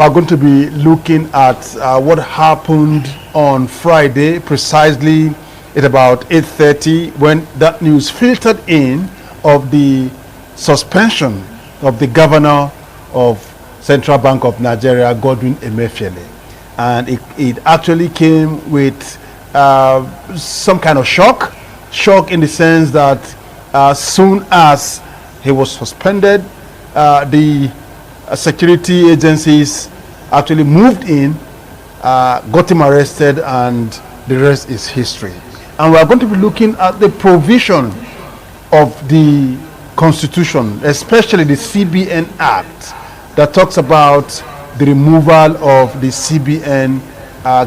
are going to be looking at what happened on Friday, precisely at about 8:30, when that news filtered in of the suspension of the governor of Central Bank of Nigeria, Godwin Emefiele. And it actually came with some kind of shock in the sense that as soon as he was suspended, the security agencies actually moved in, got him arrested, and the rest is history. And we are going to be looking at the provision of the Constitution, especially the CBN Act, that talks about the removal of the CBN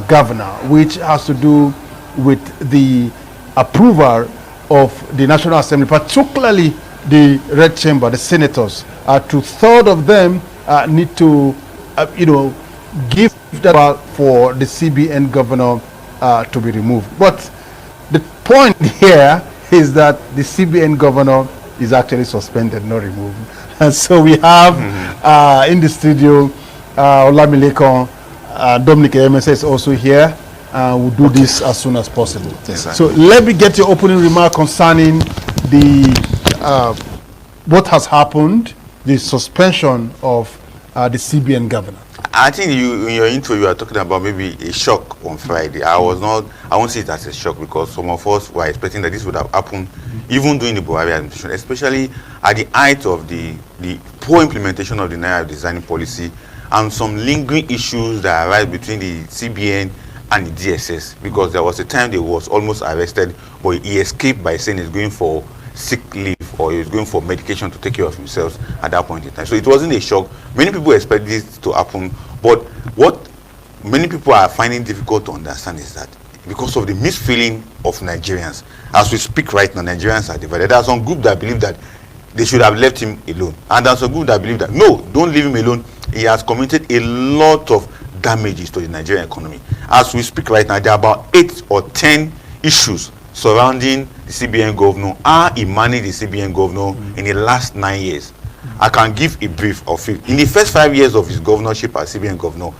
governor, which has to do with the approval of the National Assembly, particularly the Red Chamber, the senators. 2/3 of them need to, give that for the CBN governor to be removed. But the point here is that the CBN governor is actually suspended, not removed. And so we have in the studio Olamilekon, Dominic Emes is also here. We'll do this as soon as possible. Yes, so let me get your opening remark concerning the what has happened, the suspension of the CBN governor. I think in your intro you are talking about maybe a shock on Friday. I won't see it as a shock, because some of us were expecting that this would have happened even during the Buhari administration, especially at the height of the poor implementation of the Naira designing policy and some lingering issues that arise between the CBN and the DSS, because there was a time they was almost arrested, but he escaped by saying he's going for sick leave or he's going for medication to take care of himself at that point in time. So it wasn't a shock. Many people expect this to happen, but what many people are finding difficult to understand is that because of the misfeeling of Nigerians, as we speak right now, Nigerians are divided. There are some group that believe that they should have left him alone, and there are some group that believe that no, don't leave him alone. He has committed a lot of damages to the Nigerian economy. As we speak right now, there are about 8 or 10 issues surrounding the CBN governor, how he managed the CBN governor in the last 9 years. I can give a brief of it. In the first 5 years of his governorship as CBN governor,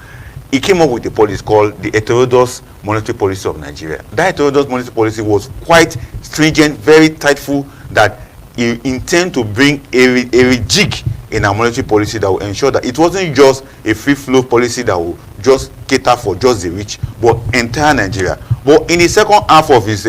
he came up with a policy called the heterodox monetary policy of Nigeria. That heterodox monetary policy was quite stringent, very tightful, that he intended to bring a rejig in our monetary policy that will ensure that it wasn't just a free flow policy that will just cater for just the rich, but entire Nigeria. But in the second half of his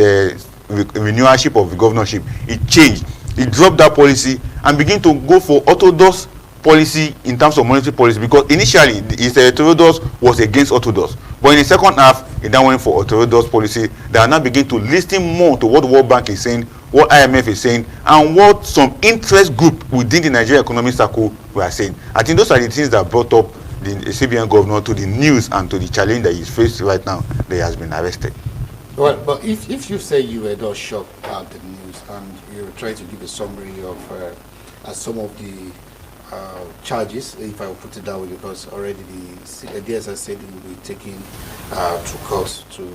renewalship of the governorship, he changed. He dropped that policy and began to go for orthodox policy in terms of monetary policy, because initially his heterodox was against orthodox, but in the second half he now went for orthodox policy that now begin to listen more to what the World Bank is saying, what IMF is saying, and what some interest group within the Nigerian economic circle were saying. I think those are the things that brought up the CBN governor to the news and to the challenge that he's faced right now, that he has been arrested. Well, but if you say you were not shocked at the news and you're trying to give a summary of some of the charges, if I will put it that way, because already the DSS said he will be taken to court to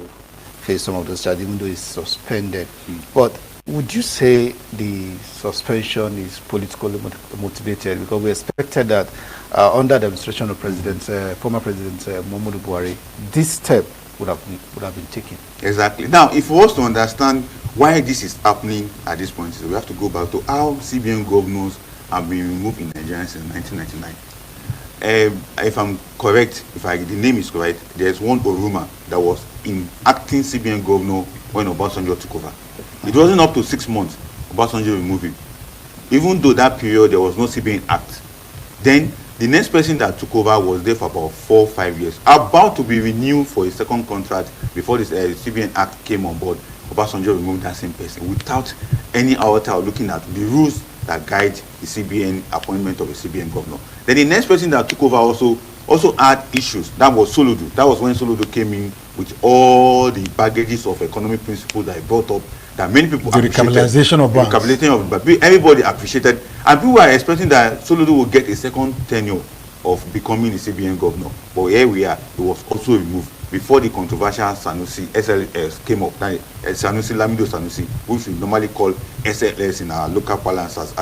face some of those charges, even though he's suspended. But would you say the suspension is politically motivated? Because we expected that under the administration of former President Muhammadu Buhari, this step would have been taken. Exactly. Now, if we want to understand why this is happening at this point, we have to go back to how CBN governors have been removed in Nigeria since 1999. If I'm correct, the name is correct, there's one Oruma that was in acting CBN governor when Obasanjo took over. It wasn't up to 6 months Obasanjo removed him. Even though that period there was no CBN Act. Then the next person that took over was there for about 4 or 5 years, about to be renewed for a second contract before this CBN Act came on board. Obasanjo removed that same person without any other looking at the rules that guide the CBN appointment of a CBN governor. Then the next person that took over also had issues. That was Soludo. That was when Soludo came in with all the baggages of economic principles that he brought up, that many people appreciated. The recapitalization of banks. Everybody appreciated, and people were expecting that Soludo would get a second tenure of becoming the CBN governor. But here we are, it was also removed before the controversial Sanusi SLS came up. Sanusi, Lamido Sanusi, which we normally call SLS in our local parlance as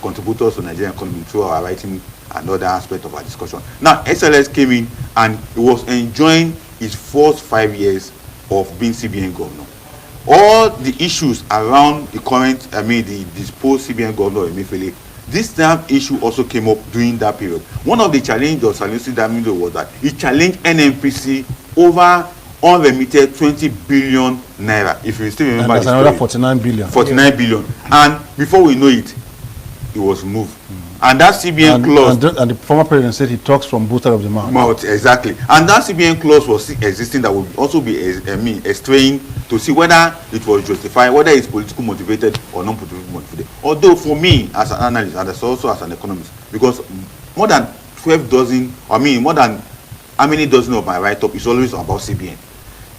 contributors to Nigerian economy through our writing another aspect of our discussion. Now, SLS came in and he was enjoying his first 5 years of being CBN governor. All the issues around the current, the disposed CBN governor Emefiele, this damn issue also came up during that period. One of the challenges of Sanusi Damido was that he challenged NNPC over unremitted 20 billion naira. If you still remember, and that's another 49 billion. 49 billion. And before we know it, he was removed. And that CBN clause... And the former president said he talks from both sides of the mouth. Exactly. And that CBN clause was existing that would also be explained to see whether it was justified, whether it's politically motivated or non-politically motivated. Although for me, as an analyst, and also as an economist, because more than 12 dozen, more than how many dozen of my write-up is always about CBN.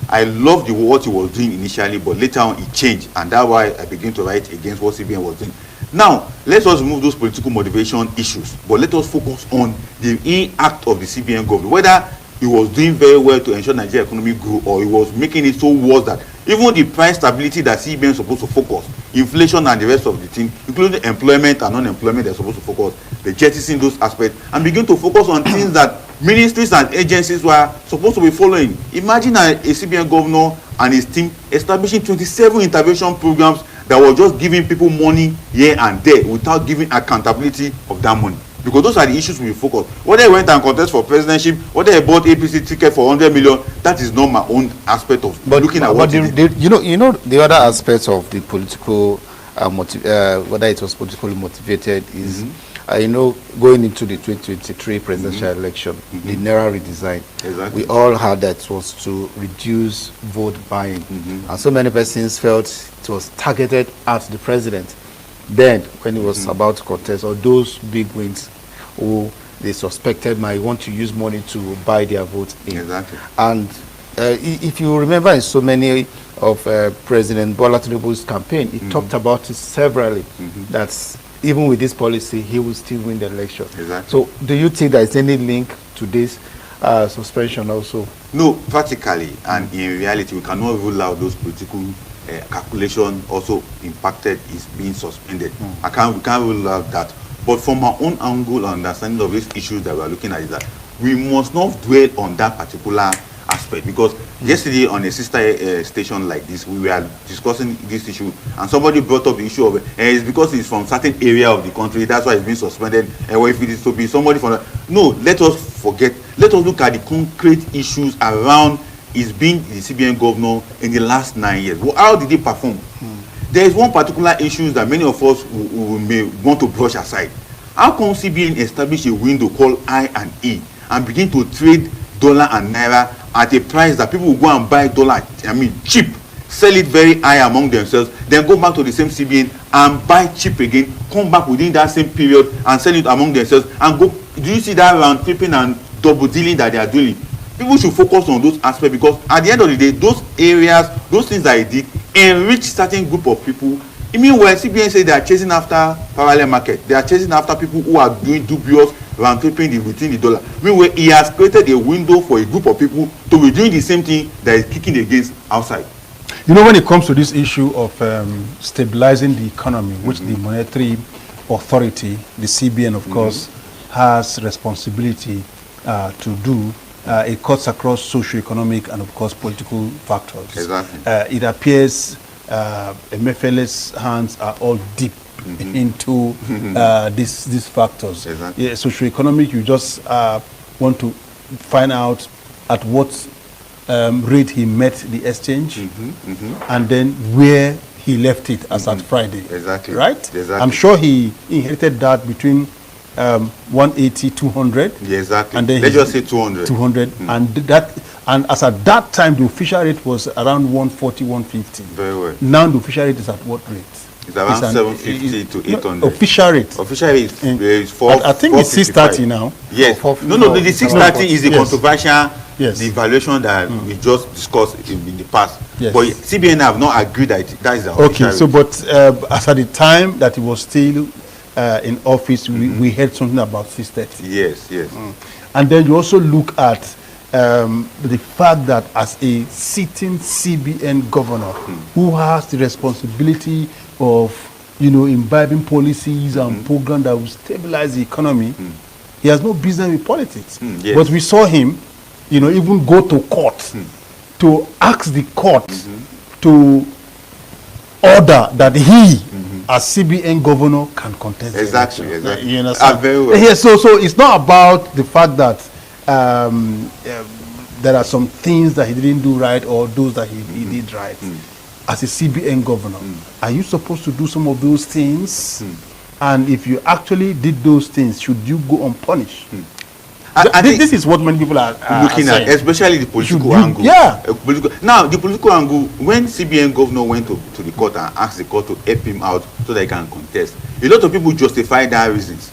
I loved what he was doing initially, but later on it changed, and that's why I began to write against what CBN was doing. Now, let us remove those political motivation issues, but let us focus on the act of the CBN government, whether he was doing very well to ensure Nigeria economy grew, or he was making it so worse that even the price stability that CBN is supposed to focus, inflation and the rest of the thing, including employment and unemployment, they're supposed to focus, they jettison those aspects and begin to focus on things that ministries and agencies were supposed to be following. Imagine a CBN governor and his team establishing 27 intervention programs that were just giving people money here and there without giving accountability of that money. Because those are the issues we focus. Whether he went and contest for presidency, whether he bought APC ticket for 100 million, that is not my own aspect of looking at what he did. You know the other aspects of the political, whether it was politically motivated, is going into the 2023 presidential election, the Naira redesign. Exactly. We all heard that it was to reduce vote buying, and so many persons felt it was targeted at the president. Then, when he was about to contest, or those big wins, who they suspected might want to use money to buy their votes in. Exactly. And if you remember, in so many of President Bola Tinubu's campaign, he talked about it severally, that even with this policy, he will still win the election. Exactly. So, do you think there is any link to this suspension also? No, practically and in reality, we cannot rule out those political calculation also impacted is being suspended. We can't rule out that. But from our own angle and understanding of these issues that we are looking at, is that we must not dwell on that particular aspect, because yesterday on a sister station like this, we were discussing this issue and somebody brought up the issue of it's because it's from certain area of the country, that's why it's being suspended, and if it is to be somebody from no, let us forget, let us look at the concrete issues around is being the CBN governor in the last 9 years. Well, how did he perform? There is one particular issue that many of us may want to brush aside. How come CBN established a window called I&E and begin to trade dollar and naira at a price that people will go and buy dollar, cheap, sell it very high among themselves, then go back to the same CBN and buy cheap again, come back within that same period and sell it among themselves and go? Do you see that round tripping and double dealing that they are doing? People should focus on those aspects, because at the end of the day, those areas, those things that he did, enrich certain group of people. I mean, when CBN say they are chasing after parallel market, they are chasing after people who are doing dubious round tripping within the dollar. Meanwhile, he has created a window for a group of people to be doing the same thing that is kicking against outside. You know, when it comes to this issue of stabilizing the economy, which the monetary authority, the CBN, of course, has responsibility to do, it cuts across socio-economic and, of course, political factors. Exactly. It appears Emefiele's hands are all deep into these factors. Exactly. Yeah, socio-economic, you just want to find out at what rate he met the exchange, and then where he left it as at Friday. Exactly. Right? Exactly. I'm sure he inherited that between 180, 200. Yeah, exactly. And then let's just say 200. 200. And as at that time, the official rate was around 140, 150. Very well. Now the official rate is at what rate? It's around 750 to 800. No, official rate. Official rate is 4. I think it's 630 now. Yes. No, the 630 is the controversial, the valuation that we just discussed in the past. Yes. But CBN have not agreed that that is the official Okay, so rate. but as at the time that he was still in office, we heard something about 630. Yes. And then you also look at the fact that as a sitting CBN governor who has the responsibility of, imbibing policies and programs that will stabilize the economy, He has no business with politics. Yes. But we saw him, even go to court to ask the court to order that he, as CBN governor, can contest the Exactly, election. exactly. You understand? Very well. Yeah, so it's not about the fact that there are some things that he didn't do right or those that he did right. As a CBN governor, are you supposed to do some of those things? And if you actually did those things, should you go unpunished? This is what many people are looking at, saying. especially the political You- angle. yeah. Now, the political angle, when CBN governor went to the court and asked the court to help him out so that he can contest, a lot of people justify their reasons.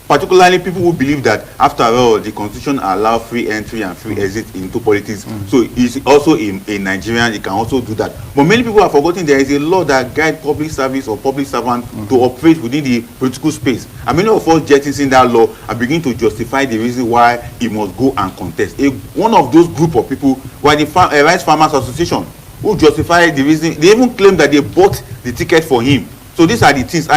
Particularly people who believe that, after all, the constitution allows free entry and free exit into politics. So he's also a Nigerian, he can also do that. But many people have forgotten there is a law that guides public service or public servant to operate within the political space. And many of us jettison that law and begin to justify the reason why he must go and contest. One of those group of people were the Rice Farmers Association, who justify the reason. They even claim that they bought the ticket for him. So these are the things.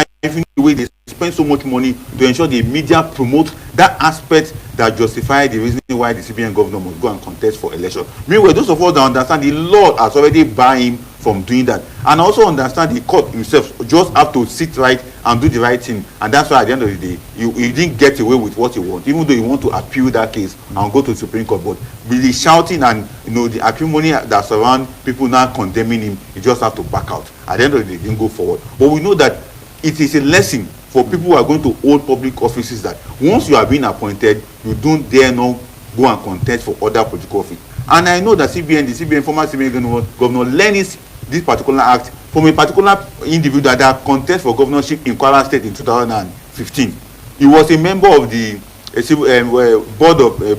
The way they spend so much money to ensure the media promote that aspect that justify the reason why the CBN governor must go and contest for election. Meanwhile, those of us that understand the law has already barred him from doing that, and also understand the court himself just have to sit right and do the right thing, and that's why at the end of the day he didn't get away with what he want, even though he want to appeal that case and go to the Supreme Court. But with the shouting and the acrimony that surround people now condemning him, he just have to back out. At the end of the day, he didn't go forward. But we know that it is a lesson for people who are going to hold public offices that once you are being appointed, you don't dare not go and contest for other political office. And I know that the former CBN governor, learned this particular act from a particular individual that contest for governorship in Kwara State in 2015. He was a member of the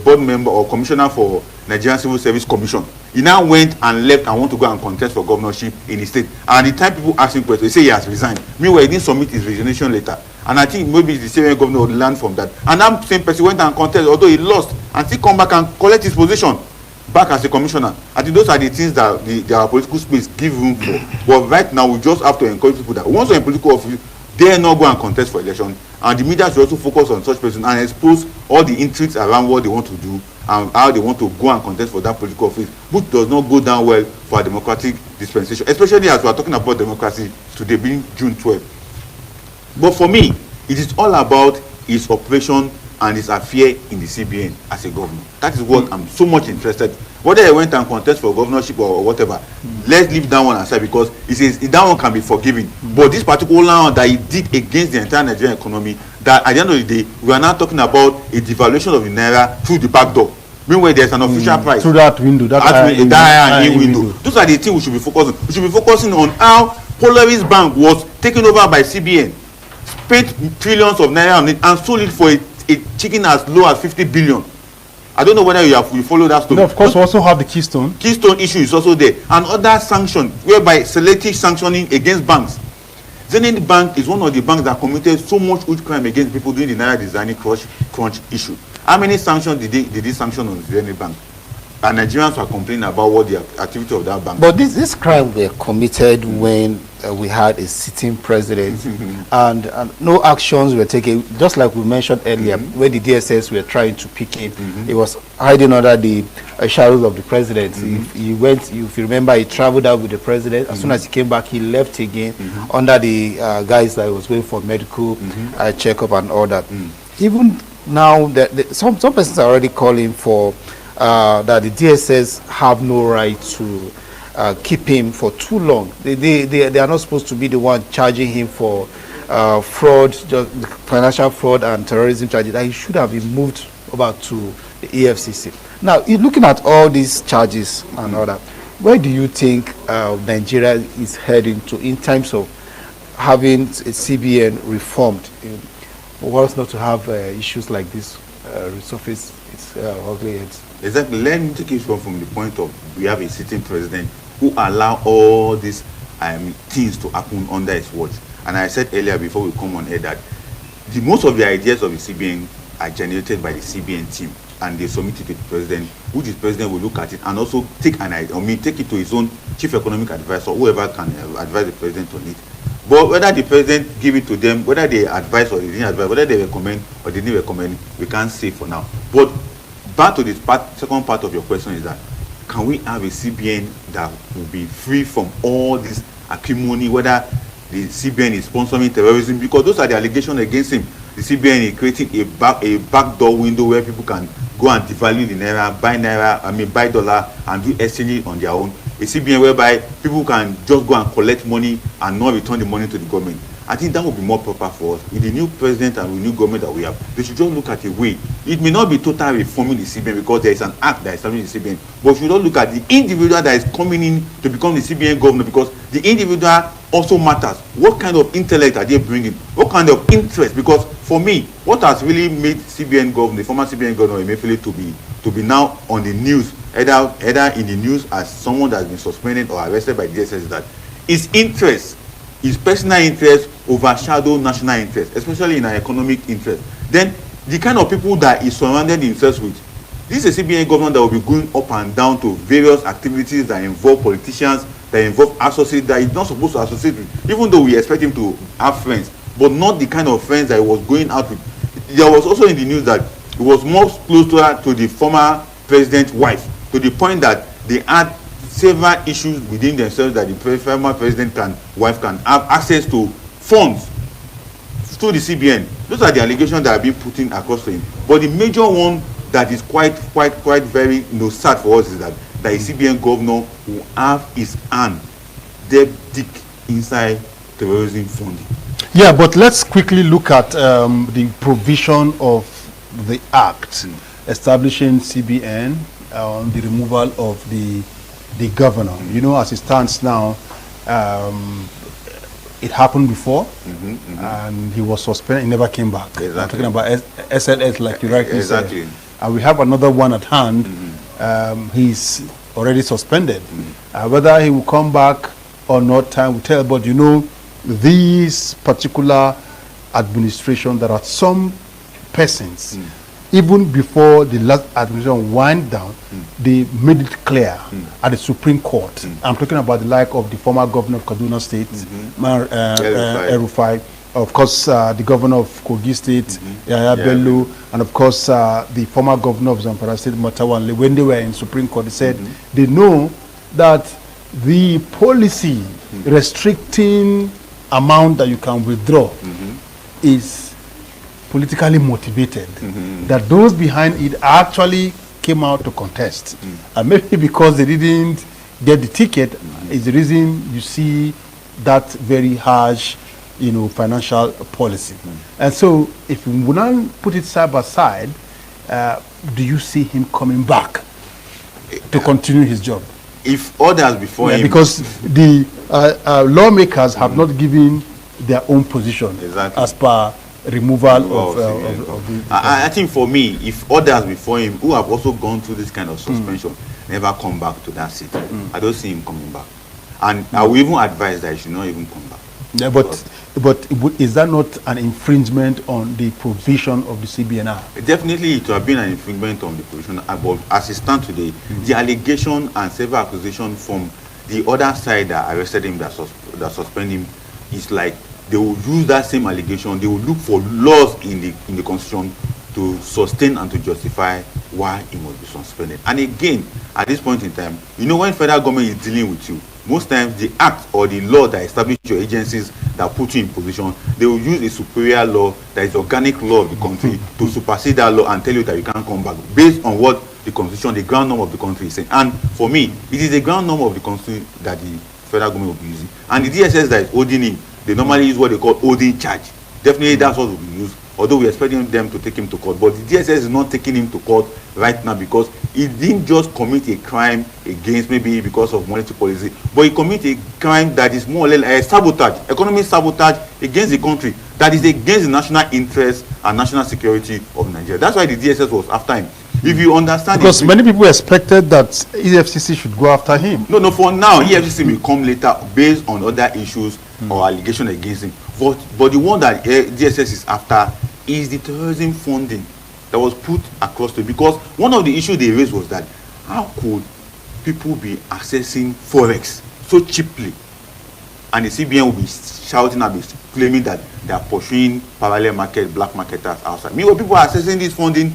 board member or commissioner for Nigerian Civil Service Commission. He now went and left and want to go and contest for governorship in his state. And the time people ask him questions, he say he has resigned. Meanwhile, he didn't submit his resignation letter. And I think maybe the same governor would learn from that. And that same person went and contested, although he lost, and still come back and collect his position back as a commissioner. I think those are the things that our political space give room for. But right now, we just have to encourage people that once you're in political office, dare not go and contest for election. And the media should also focus on such person and expose all the intrigues around what they want to do and how they want to go and contest for that political office, which does not go down well for a democratic dispensation, especially as we are talking about democracy today being June 12th. But for me, it is all about his operation and his affair in the CBN as a governor. That is what I'm so much interested. Whether he went and contest for governorship or whatever, let's leave that one aside, because he says that one can be forgiven. But this particular one that he did against the entire Nigerian economy, that at the end of the day, we are now talking about a devaluation of the naira through the back door. Meanwhile, there's an official price. Through that window, that iron window. Those are the things we should be focusing on. We should be focusing on how Polaris Bank was taken over by CBN, spent trillions of naira on it, and sold it for a chicken as low as 50 billion. I don't know whether you follow that story. No, of course, we also have the Keystone. Keystone issue is also there. And other sanctions, whereby selective sanctioning against banks. Zenith Bank is one of the banks that committed so much huge crime against people during the Naira designing crunch issue. How many sanctions did they sanction on Zenith Bank? And Nigerians are complaining about what the activity of that bank. But this crime were committed when we had a sitting president, and no actions were taken. Just like we mentioned earlier, where the DSS were trying to pick him, he was hiding under the shadows of the president. He went. If you remember, he traveled out with the president. As soon as he came back, he left again under the guys that was going for medical checkup and all that. Even now, some persons are already calling for that the DSS have no right to keep him for too long. They are not supposed to be the one charging him for fraud, just financial fraud and terrorism charges. That he should have been moved over to the EFCC. Now, looking at all these charges and all that, where do you think Nigeria is heading to in terms of having a CBN reformed? For us not to have issues like this resurface its ugly heads. Exactly. Let me take it from the point of we have a sitting president who allow all these things to happen under his watch. And I said earlier before we come on air that most of the ideas of the CBN are generated by the CBN team, and they submit it to the president, which the president will look at it and also take it to his own chief economic advisor, whoever can advise the president on it. But whether the president give it to them, whether they advise or they didn't advise, whether they recommend or they didn't recommend, we can't say for now. But back to this second part of your question is that, can we have a CBN that will be free from all this acrimony, whether the CBN is sponsoring terrorism? Because those are the allegations against him. The CBN is creating a backdoor window where people can go and devalue the naira, buy dollar and do exchange on their own. A CBN whereby people can just go and collect money and not return the money to the government. I think that would be more proper for us. With the new president and with the new government that we have, they should just look at a way. It may not be total reforming the CBN because there is an act that establishes the CBN, but we should not look at the individual that is coming in to become the CBN governor, because the individual also matters. What kind of intellect are they bringing? What kind of interest? Because for me, what has really made CBN governor, the former CBN governor Emefiele, to be now on the news, either in the news as someone that has been suspended or arrested by DSS, is that his interest, his personal interest overshadow national interest, especially in our economic interest. Then the kind of people that he surrounded himself with, this is a CBN government that will be going up and down to various activities that involve politicians, that involve associates that he's not supposed to associate with, even though we expect him to have friends, but not the kind of friends that he was going out with. There was also in the news that he was more close to the former president's wife, to the point that they had several issues within themselves that the former president and wife can have access to funds through the CBN. Those are the allegations that are being put in across to him. But the major one that is quite very sad for us is that the CBN governor will have his hand deep inside terrorism funding. Yeah, but let's quickly look at the provision of the act establishing CBN on the removal of the governor. You know, as it stands now, it happened before, and he was suspended. He never came back. Exactly. I'm talking about SLS, like you rightly exactly. said. And we have another one at hand. He's already suspended. Whether he will come back or not, time will tell. But you know, this particular administration, there are some persons, even before the last administration wind down, they made it clear at the Supreme Court. I'm talking about the like of the former governor of Kaduna State, El-Rufai, of course, the governor of Kogi State, Yahya Bello, and of course, the former governor of Zamfara State, Matawanle. When they were in Supreme Court, they said they know that the policy restricting amount that you can withdraw is politically motivated, that those behind it actually came out to contest, and maybe because they didn't get the ticket is the reason you see that very harsh, you know, financial policy. And so if we would not put it side by side, do you see him coming back to continue his job? If others before him, because the lawmakers have not given their own position as per removal of the I think for me, if others before him who have also gone through this kind of suspension never come back to that seat, I don't see him coming back. And I will even advise that he should not even come back. Yeah, but is that not an infringement on the provision of the CBN? Definitely it will have been an infringement on the provision, but as it stands today, the allegation and several accusations from the other side that arrested him, that suspended him, is like they will use that same allegation. They will look for laws in the constitution to sustain and to justify why he must be suspended. And again, at this point in time, you know, when federal government is dealing with you, most times the act or the law that establishes your agencies that put you in position, they will use a superior law that is organic law of the country to supersede that law and tell you that you can't come back based on what the constitution, the ground norm of the country is saying. And for me, it is the ground norm of the country that the federal government will be using. And the DSS that is holding him, they normally use what they call holding charge. Definitely that's what will be used, although we're expecting them to take him to court. But the DSS is not taking him to court right now because he didn't just commit a crime against, maybe because of monetary policy, but he committed a crime that is more or less a sabotage, economic sabotage against the country, that is against the national interest and national security of Nigeria. That's why the DSS was after him. If you understand, because many people expected that EFCC should go after him. No, for now, EFCC will come later based on other issues or allegations against him. But the one that DSS is after is the terrorism funding that was put across to, because one of the issues they raised was that how could people be accessing forex so cheaply and the CBN will be shouting and be claiming that they are pursuing parallel market, black marketers outside. Meanwhile, people are accessing this funding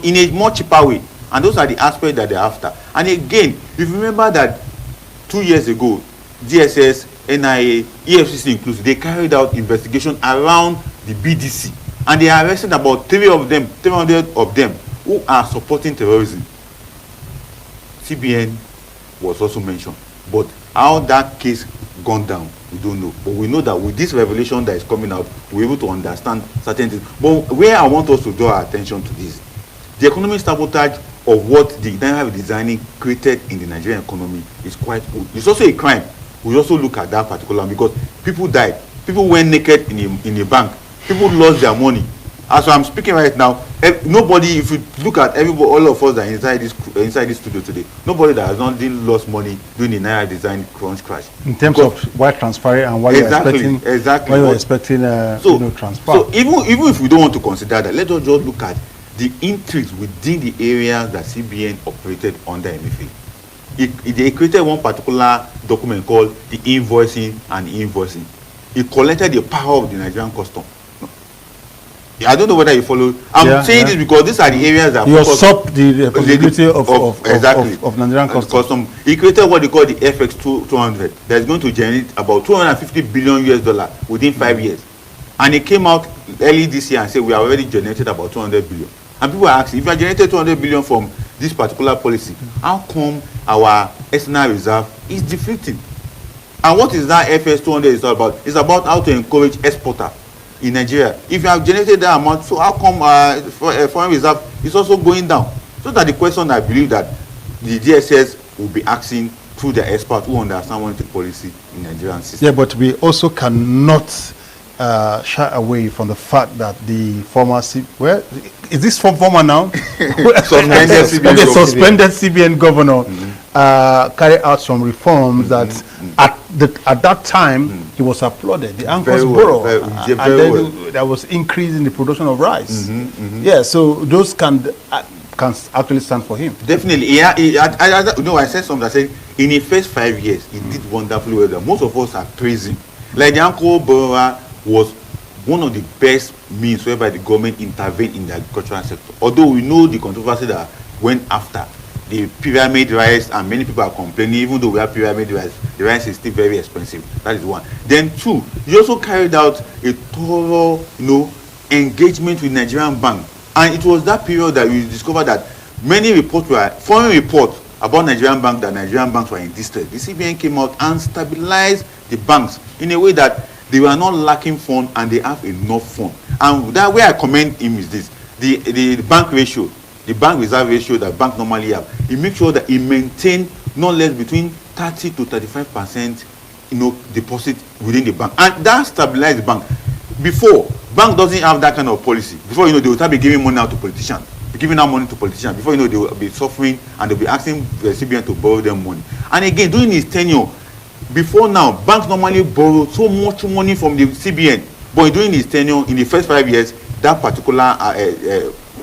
in a more cheaper way, and those are the aspects that they're after. And again, if you remember that 2 years ago, DSS, NIA, EFCC inclusive, they carried out investigation around the BDC, and they arrested about 300 of them who are supporting terrorism. CBN was also mentioned, but how that case gone down, we don't know. But we know that with this revelation that is coming out, we're able to understand certain things. But where I want us to draw our attention to this, the economic sabotage of what the Nigerian designing created in the Nigerian economy is quite good. It's also a crime. We also look at that particular, because people died, people went naked in a bank, people lost their money. As I'm speaking right now, nobody, if you look at everybody, all of us that are inside this studio today, nobody that has not lost money during the Naira design crunch crash. In terms of why transfer and why you're expecting transfer. So even if we don't want to consider that, let us just look at the intrigues within the areas that CBN operated under MFA. They created one particular document called the invoicing and invoicing. It collected the power of the Nigerian custom. I don't know whether you follow. I'm saying this because these are the areas that you usurp the possibility of Nigerian custom. He created what they call the FX 200 that is going to generate about $250 billion within 5 years. And it came out early this year and said we have already generated about 200 billion. And people are asking, if you have generated 200 billion from this particular policy, how come our external reserve is deflating? And what is that FS 200 is all about? It's about how to encourage exporter in Nigeria. If you have generated that amount, so how come foreign reserve is also going down? So that the question I believe that the DSS will be asking through their experts who understand monetary policy in Nigerian system. Yeah, but we also cannot shy away from the fact that the former is this former now? Suspended CBN governor carried out some reforms that at that time he was applauded. The anchors borough, and then there was increase in the production of rice. Yeah, so those can actually stand for him. Definitely. Yeah, I said something. I said in the first 5 years he did wonderfully well. Most of us are praising. Like the anchor borough was one of the best means whereby the government intervened in the agricultural sector. Although we know the controversy that went after the pyramid rice, and many people are complaining, even though we have pyramid rice, the rice is still very expensive. That is one. Then two, he also carried out a thorough, engagement with Nigerian bank. And it was that period that we discovered that many reports were foreign reports about Nigerian bank, that Nigerian banks were in distress. The CBN came out and stabilized the banks in a way that they were not lacking funds and they have enough funds. And that way I commend him is this: the bank ratio, the bank reserve ratio that bank normally have. He makes sure that he maintain not less between 30 to 35%, deposit within the bank, and that stabilized the bank. Before, bank doesn't have that kind of policy. Before they will start be giving money out to politicians, giving out money to politicians. Before they will be suffering and they'll be asking the CBN to borrow them money. And again, during his tenure. Before now, banks normally borrow so much money from the CBN, but during his tenure, in the first 5 years, that particular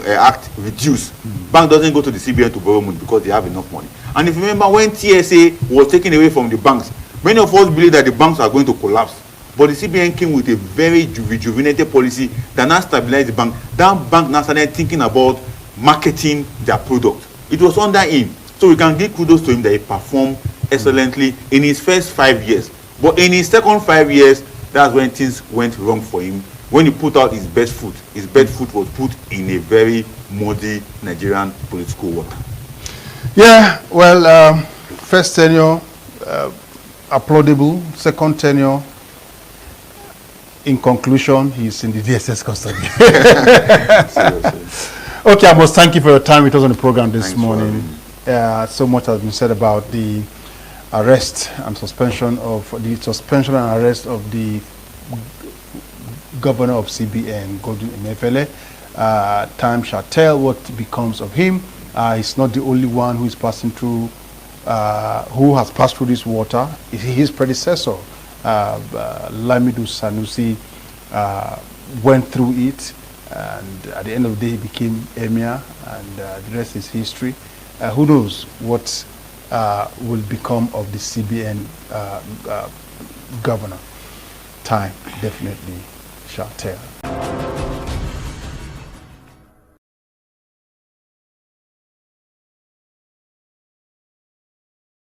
act reduced. Bank doesn't go to the CBN to borrow money because they have enough money. And if you remember, when TSA was taken away from the banks, many of us believe that the banks are going to collapse. But the CBN came with a very rejuvenated policy that now stabilized the bank. That bank now started thinking about marketing their product. It was under him. So we can give kudos to him that he performed excellently in his first 5 years. But in his second 5 years, that's when things went wrong for him. When he put out his best foot was put in a very muddy Nigerian political water. Yeah, well, first tenure, applaudable. Second tenure, in conclusion, he's in the DSS custody. Okay, I must thank you for your time with us on the program this morning. So much has been said about the arrest and suspension and arrest of the governor of CBN, Godwin Emefiele. Time shall tell what becomes of him. He's not the only one who is passing through, who has passed through this water. His predecessor, Lamido Sanusi, went through it, and at the end of the day he became emir, and the rest is history. Who knows what will become of the CBN governor. Time definitely shall tell.